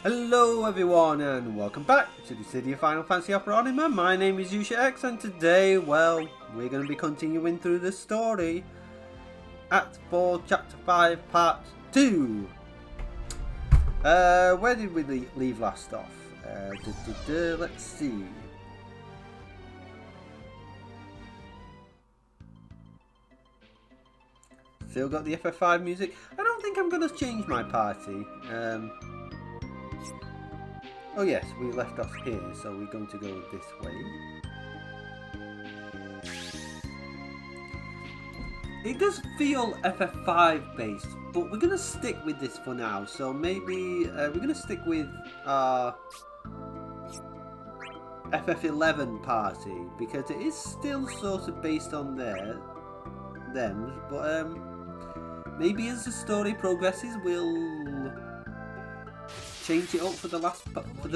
Hello everyone and welcome back to Dissidia Final Fantasy Opera Onima. My name is Yusha X and today, well, we're going to be continuing through the story. Act 4, Chapter 5, Part 2. Where did we leave last off? Let's see. Still got the FF5 music. I don't think I'm going to change my party. Oh yes, we left off here, so we're going to go this way. It does feel FF5 based, but we're going to stick with this for now. So maybe we're going to stick with our FF11 party, because it is still sort of based on them. But maybe as the story progresses, we'll change it up for the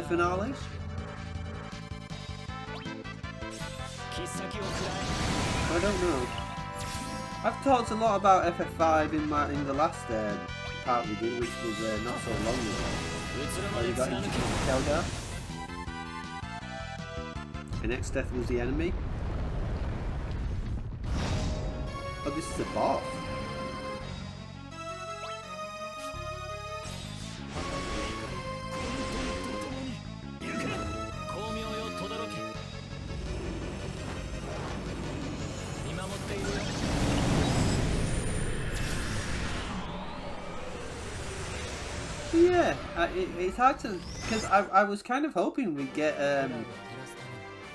finale. I don't know. I've talked a lot about FF5 in the last part we did, which was not so long ago. Where we got into Kelgar. And next death was the enemy. Oh, this is a boss. Yeah, it's hard to, because I was kind of hoping we'd get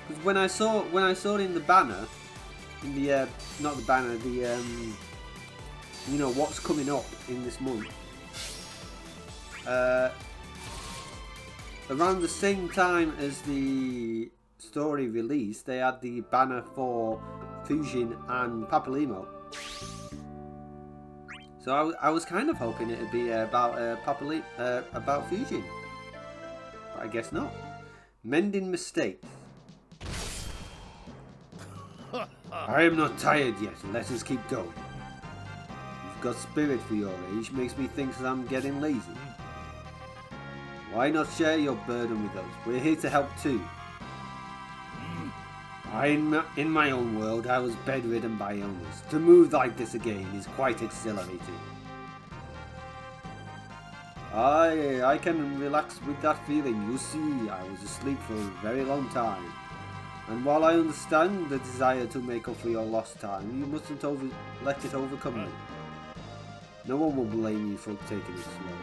because when I saw it in the banner, in the not the banner, the you know what's coming up in this month. Around the same time as the story released, they had the banner for Fujin and Papalimo. So I was kind of hoping it'd be about about Fujin, but I guess not. Mending mistakes. I am not tired yet. Let us keep going. You've got spirit for your age. Makes me think that I'm getting lazy. Why not share your burden with us? We're here to help too. In my own world, I was bedridden by illness. To move like this again is quite exhilarating. I can relax with that feeling. You see, I was asleep for a very long time. And while I understand the desire to make up for your lost time, you mustn't let it overcome you. No one will blame you for taking it slow.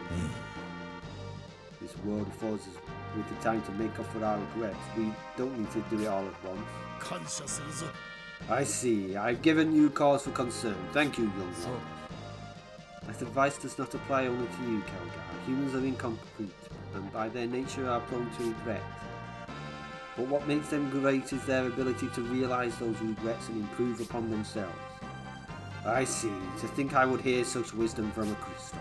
This world affords us with the time to make up for our regrets. We don't need to do it all at once. I see. I've given you cause for concern. Thank you, young one. That advice does not apply only to you, Kelgar. Humans are incomplete, and by their nature are prone to regret. But what makes them great is their ability to realise those regrets and improve upon themselves. I see. To think I would hear such wisdom from a crystal.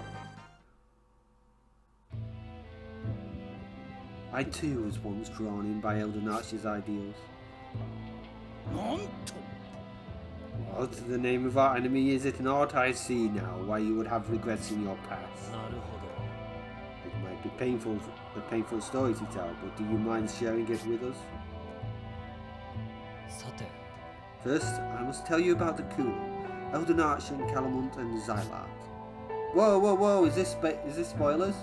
I too was once drawn in by Elder Narch's ideals. What the name of our enemy is it not? I see now why you would have regrets in your past. It might be a painful story to tell, but do you mind sharing it with us? First, I must tell you about the Kulu, Elder Narch and Calamont and Xylart. Whoa, is this spoilers?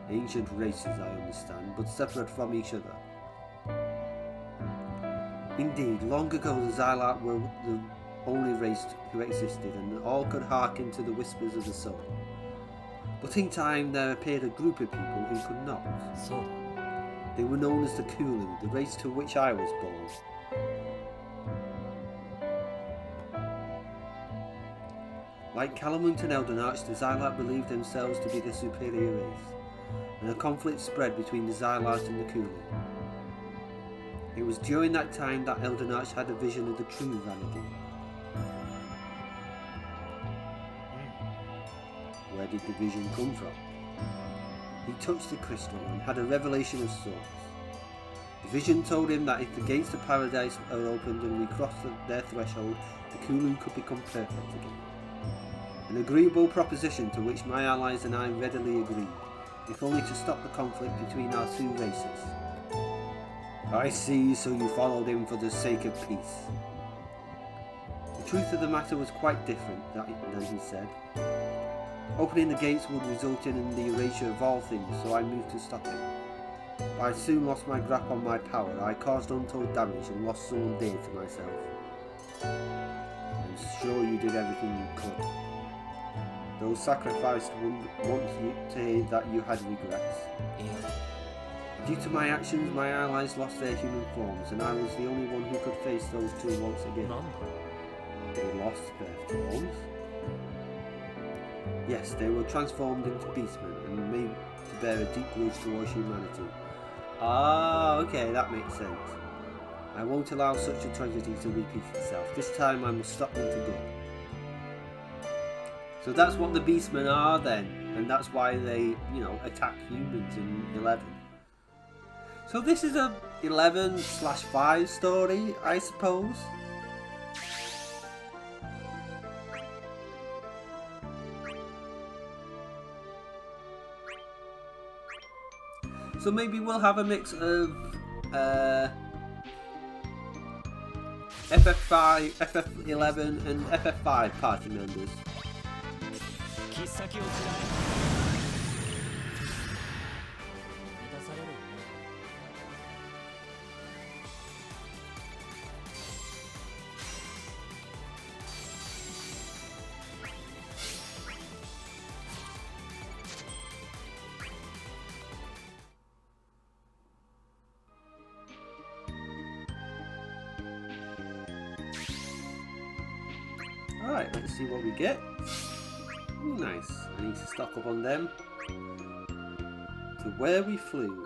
Ancient races, I understand, but separate from each other. Indeed, long ago the Xylart were the only race who existed, and all could hearken to the whispers of the soul. But in time there appeared a group of people who could not. They were known as the Kulu, the race to which I was born. Like Calamont and Elder Narch, the Xylart believed themselves to be the superior race, and a conflict spread between the Xylart and the Kulu. It was during that time that Elder Narch had a vision of the true Vanity. Where did the vision come from? He touched the crystal and had a revelation of sorts. The vision told him that if the gates of paradise are opened and we cross their threshold, the Kulu could become perfect again. An agreeable proposition to which my allies and I readily agreed. if only to stop the conflict between our two races. I see, so you followed him for the sake of peace. The truth of the matter was quite different than he said. Opening the gates would result in the erasure of all things, so I moved to stop it. But I soon lost my grip on my power. I caused untold damage and lost someone dear to myself. I'm sure you did everything you could. Those sacrificed want you to hear that you had regrets. Due to my actions, my allies lost their human forms, and I was the only one who could face those two once again. They lost their forms? Yes, they were transformed into beastmen and made to bear a deep grudge towards humanity. Ah, okay, that makes sense. I won't allow such a tragedy to repeat itself. This time I must stop them for good. So that's what the beastmen are then, and that's why they, attack humans in 11. So this is a 11/5 story, I suppose. So maybe we'll have a mix of FF5, FF11 and FF5 party members. Alright, let's see what we get. Ooh, nice. I need to stock up on them. To where we flew.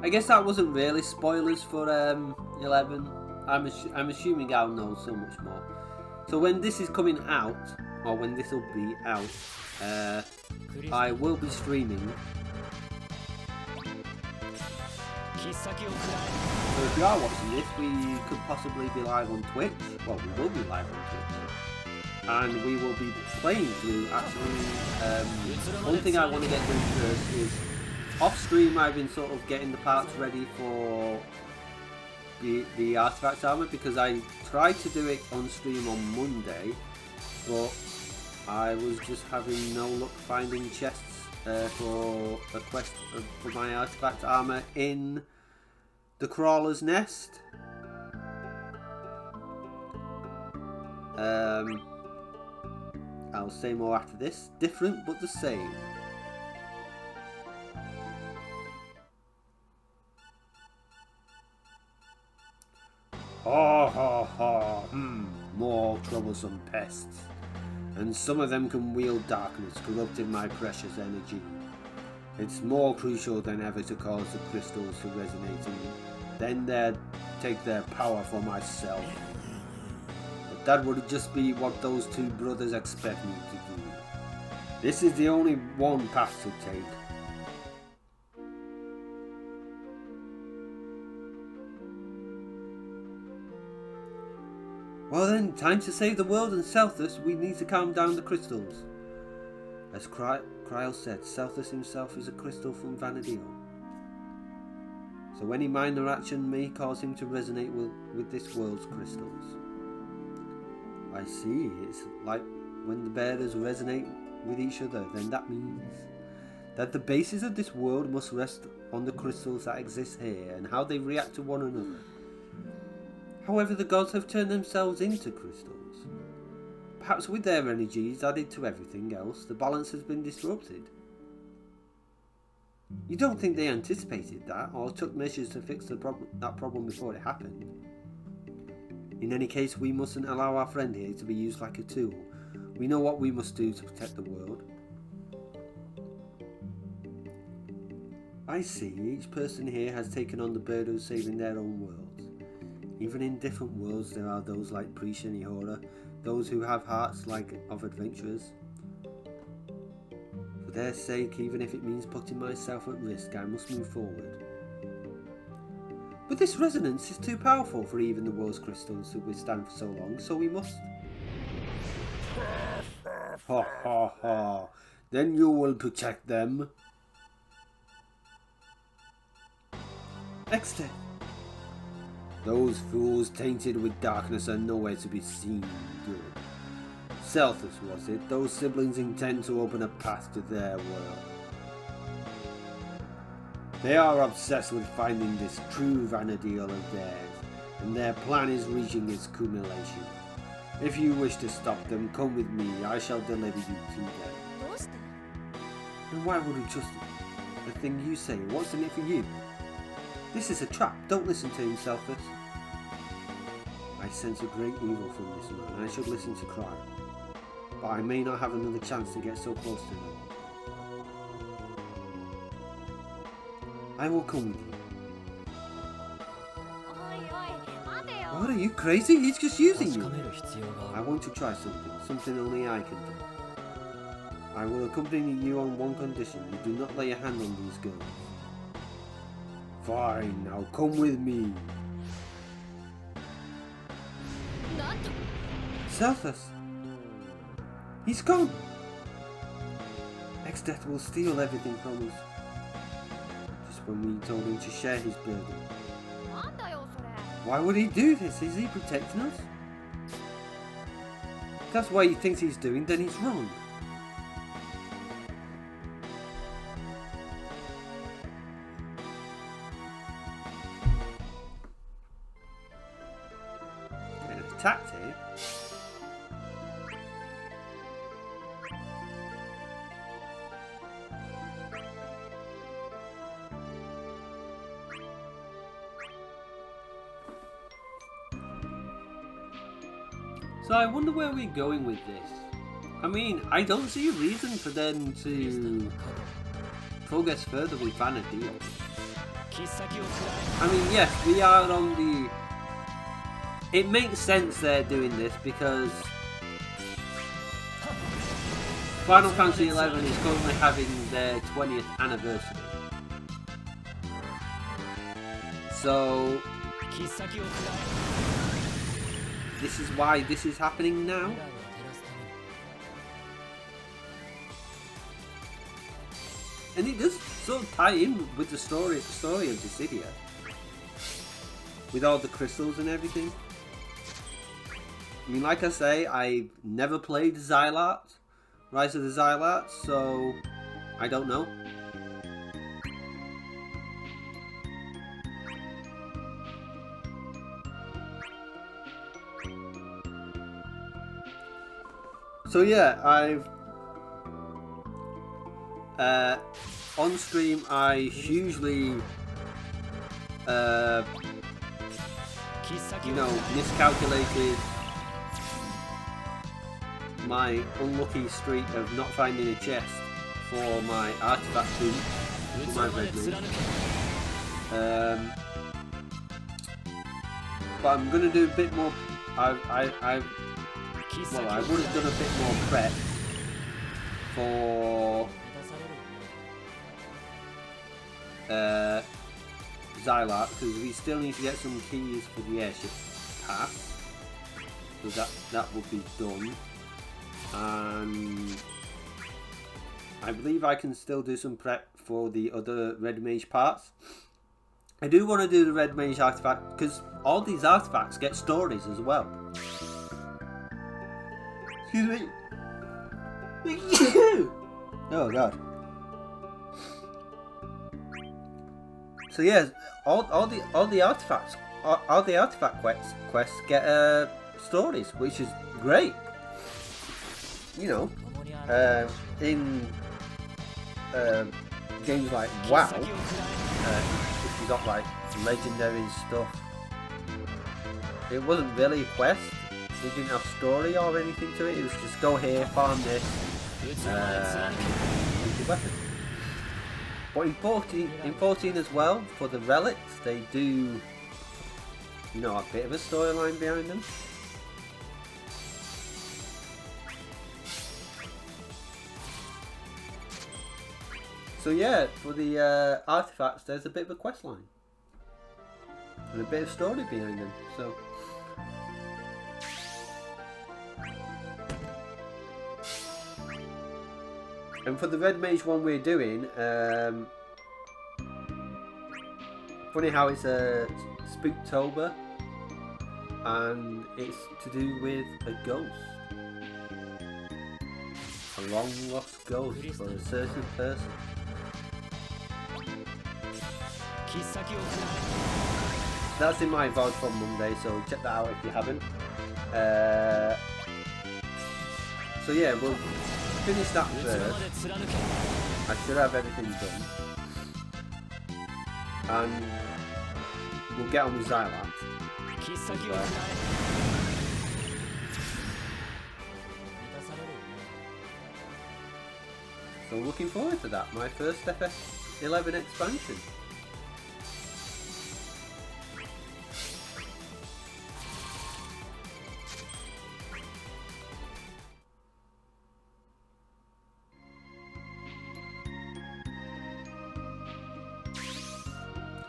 I guess that wasn't really spoilers for 11. I'm assuming I'll know so much more. So when this is coming out, or when this will be out, I will be streaming. So if you are watching this, we could possibly be live on Twitch. Well, we will be live on Twitch. And we will be playing through, actually, one thing I want to get done first is, off stream I've been sort of getting the parts ready for the artifact armor, because I tried to do it on stream on Monday, but I was just having no luck finding chests for a quest for my artifact armor in the Crawler's Nest. I'll say more after this. Different but the same. Ha ha ha. More troublesome pests. And some of them can wield darkness, corrupting my precious energy. It's more crucial than ever to cause the crystals to resonate and then take their power for myself. But that would just be what those two brothers expect me to do. This is the only one path to take. Well then, time to save the world and Selthus. We need to calm down the crystals. As Kryl said, Selthus himself is a crystal from Vanadil. So any minor action may cause him to resonate with this world's crystals. I see, it's like when the bearers resonate with each other, then that means that the basis of this world must rest on the crystals that exist here and how they react to one another. However, the gods have turned themselves into crystals. Perhaps with their energies added to everything else, the balance has been disrupted. You don't think they anticipated that, or took measures to fix that problem before it happened? In any case, we mustn't allow our friend here to be used like a tool. We know what we must do to protect the world. I see, each person here has taken on the burden of saving their own worlds. Even in different worlds, there are those like Prisha and Ihora, those who have hearts like of adventurers. For their sake, even if it means putting myself at risk, I must move forward. But this resonance is too powerful for even the world's crystals to withstand for so long, so we must... Ha ha ha! Then you will protect them. Exter. Those fools tainted with darkness are nowhere to be seen. Good. Selfish, was it? Those siblings intend to open a path to their world. They are obsessed with finding this true Vanadil of theirs, and their plan is reaching its culmination. If you wish to stop them, come with me. I shall deliver you to them. And why would we trust the thing you say? What's in it for you? This is a trap. Don't listen to him, Selfish. I sense a great evil from this man. I should listen to cry. But I may not have another chance to get so close to him. I will come with you. What, are you crazy? He's just using you. I want to try something only I can do. I will accompany you on one condition. You do not lay a hand on these girls. Fine, now come with me. Selfish. He's gone. Ex-Death will steal everything from us. Just when we told him to share his burden. Why would he do this? Is he protecting us? If that's what he thinks he's doing, then he's wrong. And a tactic. So I wonder where we're going with this. I mean, I don't see a reason for them to progress further with Vanadil. I mean, yes, we are on the... It makes sense they're doing this because Final Fantasy XI is currently having their 20th anniversary. So this is why this is happening now. And it does sort of tie in with the story of Dissidia. With all the crystals and everything. I mean, like I say, I've never played Xylat, Rise of the Xylats, so I don't know. So yeah, I've on stream I hugely miscalculated my unlucky streak of not finding a chest for my artifact boot for my red mage. But I'm gonna do a bit more. Well, I would have done a bit more prep for Xylat, because we still need to get some keys for the airship pass, so that will be done. And I believe I can still do some prep for the other red mage parts. I do want to do the red mage artifact because all these artifacts get stories as well. Excuse me. Oh god. So yeah, all the artifacts, all the artifact quests get stories, which is great. You know, in games like WoW, if you got like legendary stuff, it wasn't really a quest. It didn't have story or anything to it. It was just go here, farm this, use your weapon. But in 14 as well, for the relics, they do, you know, a bit of a storyline behind them. So yeah, for the artifacts, there's a bit of a quest line and a bit of story behind them. So. And for the Red Mage one we're doing, funny how it's a Spooktober, and it's to do with a ghost. A long lost ghost for a certain person. That's in my VOD from Monday, so check that out if you haven't. So yeah, we'll finish that first. I should have everything done. And we'll get on with Xylat. So looking forward to that, my first FF11 expansion.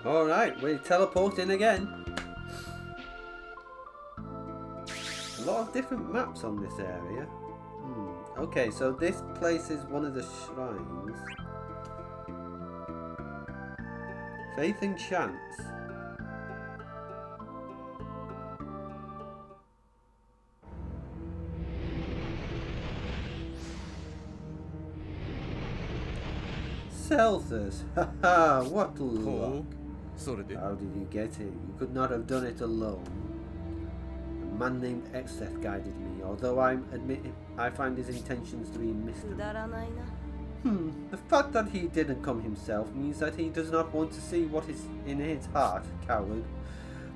Alright, we're teleporting again. A lot of different maps on this area. Okay, so this place is one of the shrines. Faith and Chance. Celthus, haha, what luck. How did you get it? You could not have done it alone. A man named Exeth guided me, although I admit I find his intentions to be mystical. The fact that he didn't come himself means that he does not want to see what is in his heart, coward.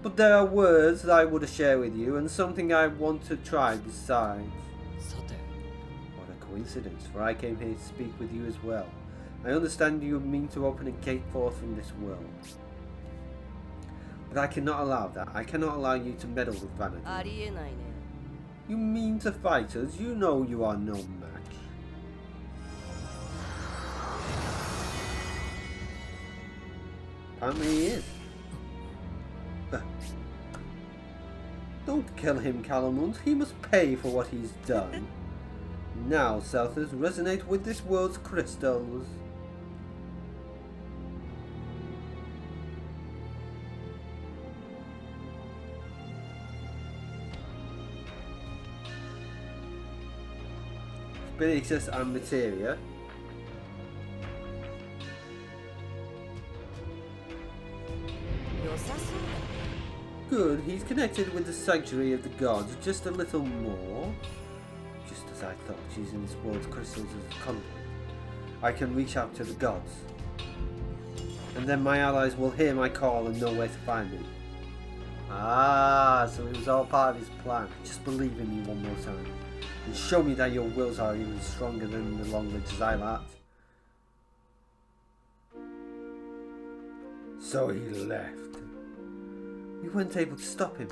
But there are words that I would share with you, and something I want to try besides. What a coincidence, for I came here to speak with you as well. I understand you mean to open a gate forth from this world. But I cannot allow that. I cannot allow you to meddle with vanity. You mean to fight us? You know you are no match. Apparently he is. Don't kill him, Calamund. He must pay for what he's done. Now, Celthus, resonate with this world's crystals. Spiritus and Materia. Good, he's connected with the sanctuary of the gods just a little more. Just as I thought, using this world's crystals as a conduit, I can reach out to the gods. And then my allies will hear my call and know where to find me. Ah, so it was all part of his plan. Just believe in me one more time. And show me that your wills are even stronger than the long-lived Xylat. So he left. We weren't able to stop him.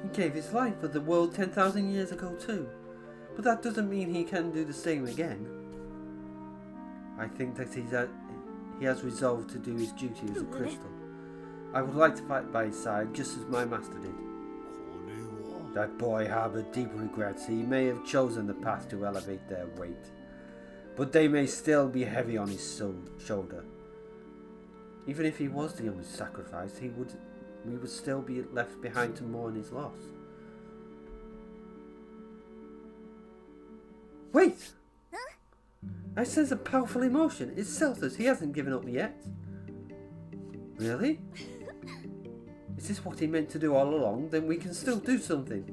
He gave his life for the world 10,000 years ago too. But that doesn't mean he can do the same again. I think that he has resolved to do his duty as a crystal. I would like to fight by his side just as my master did. That boy harbored deep regrets. He may have chosen the path to elevate their weight, but they may still be heavy on his shoulder. Even if he was the only sacrifice, we would still be left behind to mourn his loss. Wait! Huh? I sense a powerful emotion. It's Celthus. He hasn't given up yet. Really? Is this what he meant to do all along? Then we can still do something.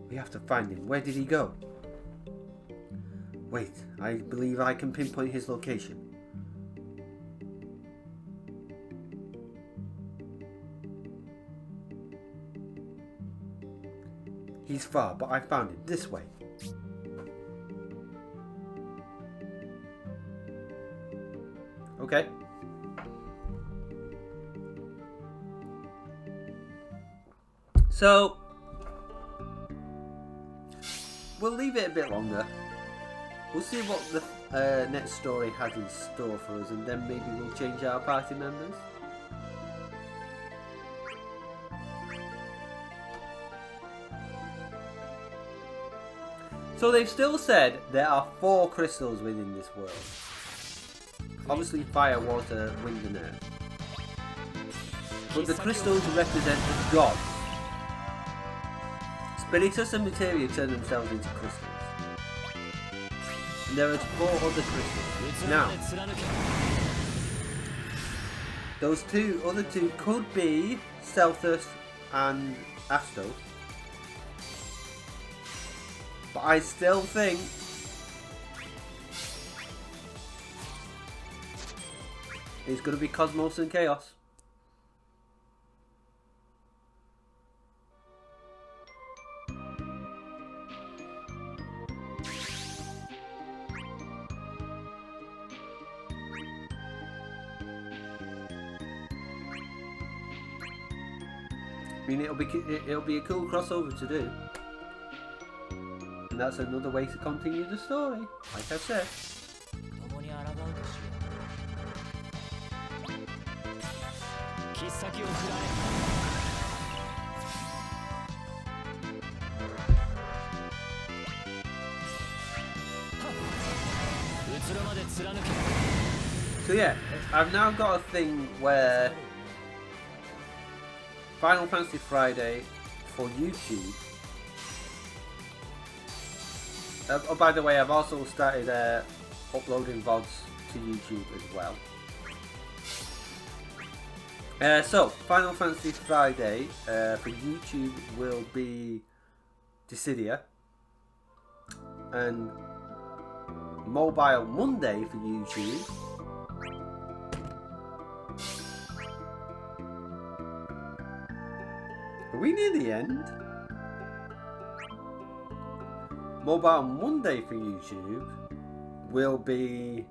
We have to find him. Where did he go? Wait, I believe I can pinpoint his location. He's far, but I found him. This way. Okay. So, we'll leave it a bit longer. We'll see what the next story has in store for us, and then maybe we'll change our party members. So they've still said there are 4 crystals within this world. Obviously fire, water, wind and earth. But the crystals represent the gods. Spiritus and Materia turn themselves into crystals. And there are 4 other crystals. Now, those other two could be Celthus and Astos. But I still think it's going to be Cosmos and Chaos. I mean, it'll be a cool crossover to do. And that's another way to continue the story, like I said. So yeah, I've now got a thing where Final Fantasy Friday for YouTube. Oh, by the way, I've also started uploading VODs to YouTube as well. So, Final Fantasy Friday for YouTube will be Dissidia. And Mobile Monday for YouTube are we near the end? Mobile Monday for YouTube will be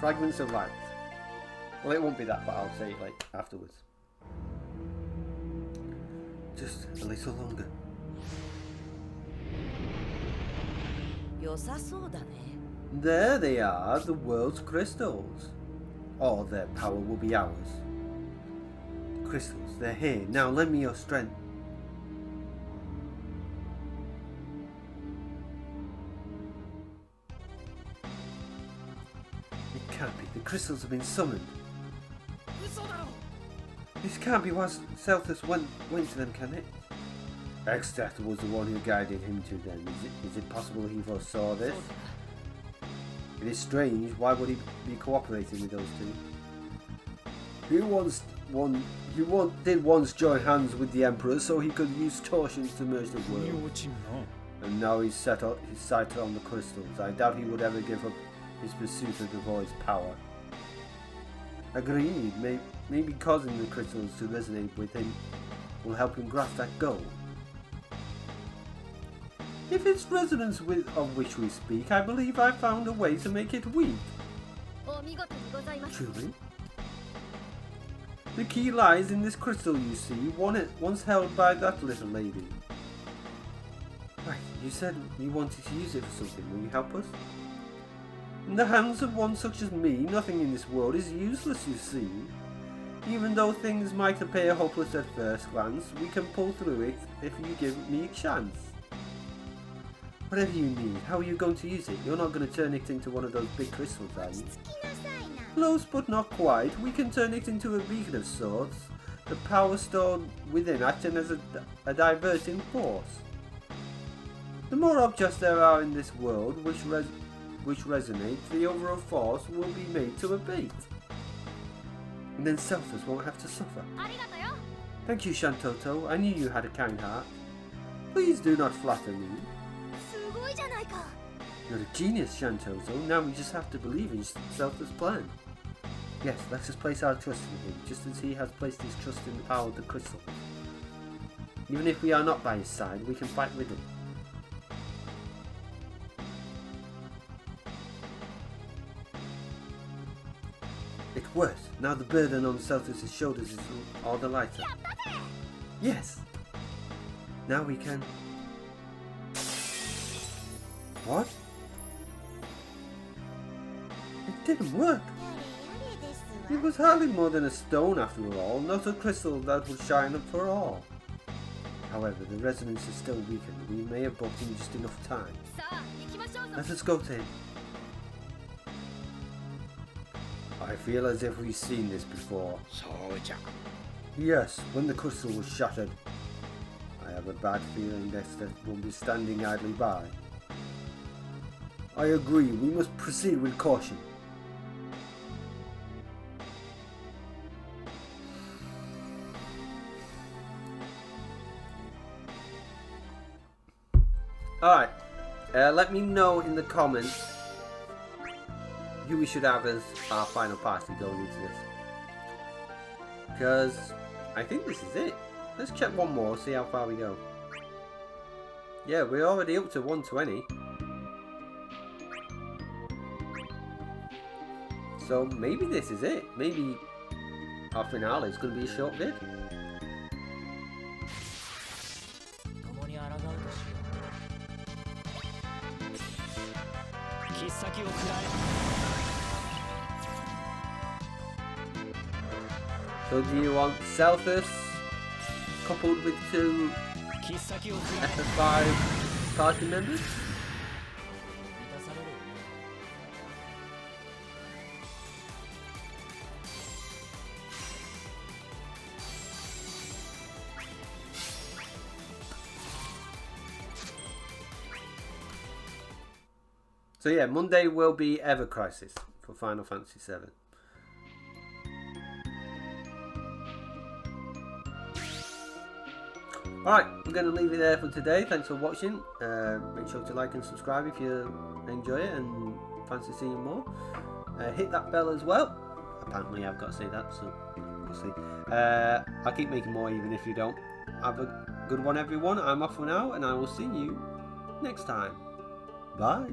Fragments of Light. Well, it won't be that, but I'll say it like afterwards. Just a little longer. There they are, the world's crystals. All their power will be ours. The crystals, they're here. Now lend me your strength. It can't be. The crystals have been summoned. This can't be why Celthus went to them, can it? Extat was the one who guided him to them. Is it possible he foresaw this? It is strange. Why would he be cooperating with those two? He did once join hands with the Emperor so he could use torsions to merge the world. And now he's set his sight on the crystals. I doubt he would ever give up his pursuit of the void's power. Agreed. Maybe causing the crystals to resonate with him will help him grasp that goal. If it's resonance of which we speak, I believe I found a way to make it weak. Truly? The key lies in this crystal you see, once held by that little lady. Right, you said you wanted to use it for something. Will you help us? In the hands of one such as me, nothing in this world is useless, you see. Even though things might appear hopeless at first glance, we can pull through it if you give me a chance. Whatever you need, how are you going to use it? You're not going to turn it into one of those big crystals, are you? Close, but not quite. We can turn it into a beacon of sorts. The power stored within acting as a diverting force. The more objects there are in this world which resonate, the overall force will be made to abate. And then Celthus won't have to suffer. Thank you, Shantoto. I knew you had a kind heart. Please do not flatter me. You're a genius, Shantoto. Now we just have to believe in Celthus' plan. Yes, let us place our trust in him, just as he has placed his trust in the power of the crystals. Even if we are not by his side, we can fight with him. It worked. Now the burden on Celthus' shoulders is all the lighter. Yes! Now we can... What? It didn't work. It was hardly more than a stone after all, not a crystal that would shine up for all. However, the resonance is still weakened. We may have booked in just enough time. Let us go to him. I feel as if we've seen this before. Yes, when the crystal was shattered. I have a bad feeling Dexter won't be standing idly by. I agree, we must proceed with caution. Alright, let me know in the comments who we should have as our final party going into this. Because I think this is it. Let's check one more, see how far we go. Yeah, we're already up to 120. So maybe this is it. Maybe our finale is going to be a short vid. So do you want Selthus coupled with 2 FF5 party members? So yeah, Monday will be Ever Crisis for Final Fantasy VII. Alright, I'm going to leave it there for today. Thanks for watching. Make sure to like and subscribe if you enjoy it and fancy seeing more. Hit that bell as well. Apparently I've got to say that, so we'll see. I'll keep making more even if you don't. Have a good one everyone. I'm off for now and I will see you next time. Bye.